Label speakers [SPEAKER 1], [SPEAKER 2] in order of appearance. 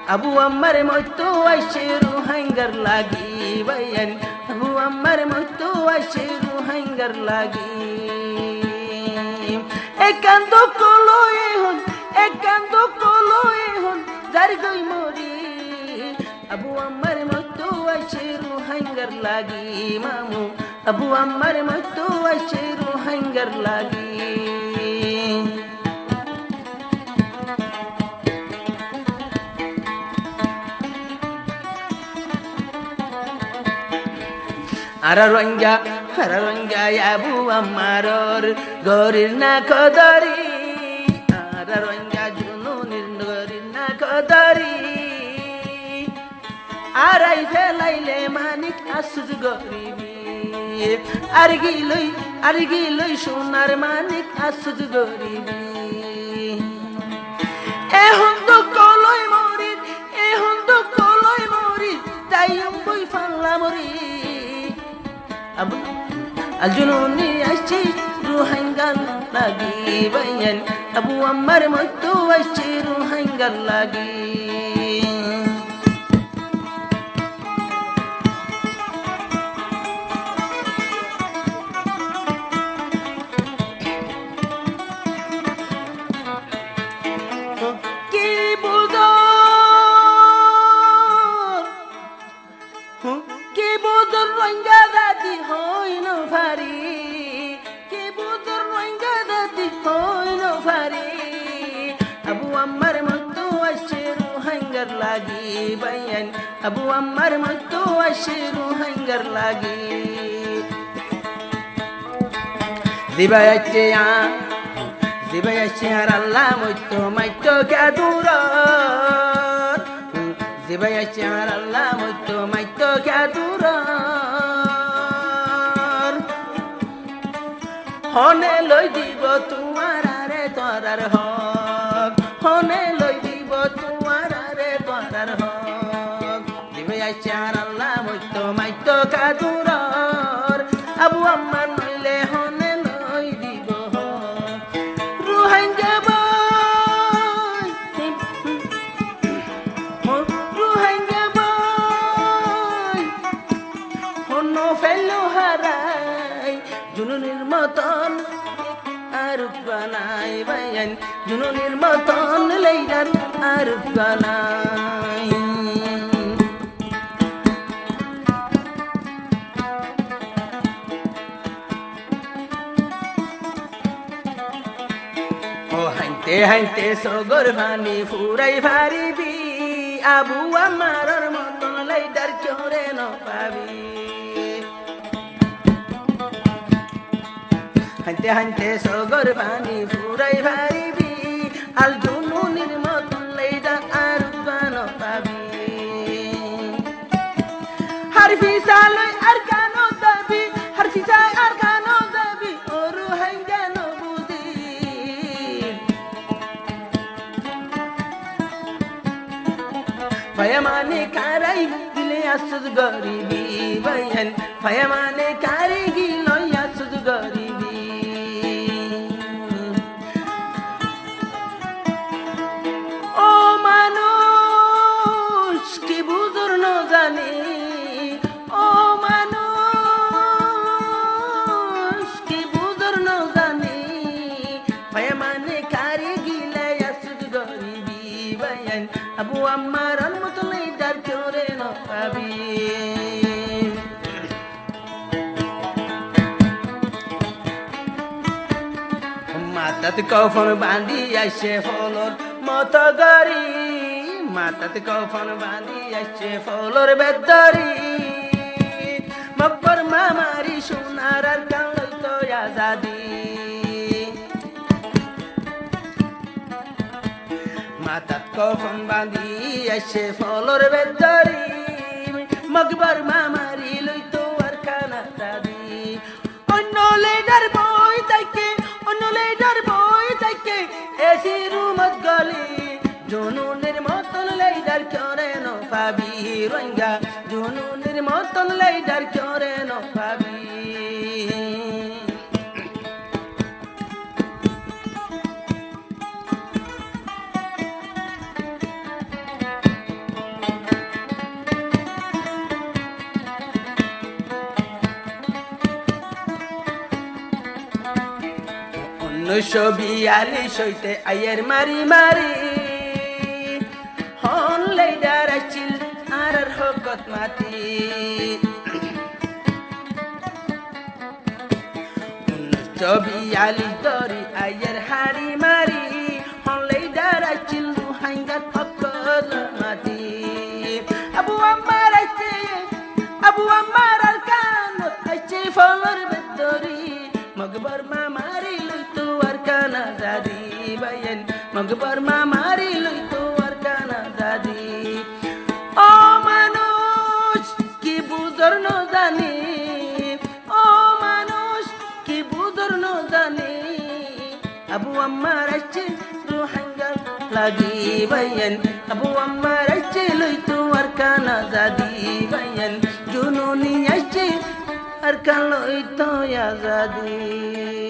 [SPEAKER 1] আবু আম্মার মতো আইসে রোহিঙ্গার লাগি ভাইয়ান আবু আম্মার মতো আইসে রোহিঙ্গার লাগি একান্ত কলো হন যার গই মরি আবু আম্মার মতো আইসে রোহিঙ্গার লাগি মামু আবু আম্মার মতো আইসে রোহিঙ্গার লাগি আরা রঙ্গা আবু আম্মারর গরির না কদরি আরা রঙ্গা জুনুনির গরির না কদরি আরাই ফেলাইলে মানিক আসুজ গরিবি আর গিলই সোনার মানিক আসুজ গরিবি এখন তো কলই মরি তাই বই ফাল্লা মরি আবু আলজুনুনি আইছি রোহিঙ্গার লাগি ভাইয়ান আবু আম্মার মতো আইছি রোহিঙ্গার লাগি কি বুঝর রোহিঙ্গা দাদি হইন ফারি কি বুঝর রোহিঙ্গা দাদি হইন ফারি আবু আম্মার মতো আইসে রোহিঙ্গার লাগি ভাইয়ান আবু আম্মার মতো আইসে রোহিঙ্গার লাগি দিবাইছে আর আল্লাহ মাইতো কে দূর দিবাইছে আর আল্লাহ মাইতো কে দূর হনে লই দিব তোমার আরে তোরার হক হনে লই দিব তোমার আরে তোরার হক দিবাইছে আর আল্লাহ মাইতো কে দূর আবু আম্মার নইলে হনে লই দিব রোহিঙ্গা জুনুনির মতন আর বানাই ভাইয়ান জুনুনির মতন লেইদার আর বানাই ও হাইতে সগর ভানি ফুরাই ভারিবি আবু আম্মারর মতন লেইদার চোরে ন পাবি হাইতে সগর পানি ফুরাই ভারিবি আল জুনুনির মতন লেইদা আর বান পাবি হারফি সালই আর কানো দাবি হারফি সাই আর কানো দাবি ওরু হাইঙ্গা ন বুঝি ফায়ামানে কারাই দিলে আসুজ গরিবি ভাইয়ান ফায়ামানে কারি গিলো আসুজ গরিবি আবু আম্মার মতো লেইদার চোরে ন পাবি মাতাত কফন বাঁধি আইসে ফলর মত গরি মাতাত কফন বাঁধি আইসে ফলর বেদরি মকবর মামারি সোনার আর কাল তো আজাদি মাতাত কফন বাঁধি আইসে ফলর বেদরি মকবর মামারি লইতো আর খানা দাদি অন্য লেডার বই তাইকে এসি রুমত গলি জুনুনের মতন লেডার চরে ন পাবি রোহিঙ্গা জুনুনের মতন লেডার চরে ন পাবি 1942 হইতে আয়ের মারি মারি হন লেডার আছিল আর হকত মাতি 1942 দরি আয়ের হারি মারি হন লেডার আছিল হাঙ্গাত হকত মাতি আবু আমার আর কান আছে ফলর বেতরি মগবর মামারি লই তো আর কানা দাদি বাইন মগবর মামারি লই তো আর কানা দাদি ও মানুষ কি বুঝর ন জানি ও মানুষ কি বুঝর ন জানি আবু আমার আছে রোহিঙ্গা লাগি বাইন আবু আমার আছে লই তো আর কানা দাদি বাইন জুনুনি আছে আর কান লই তো আজাদি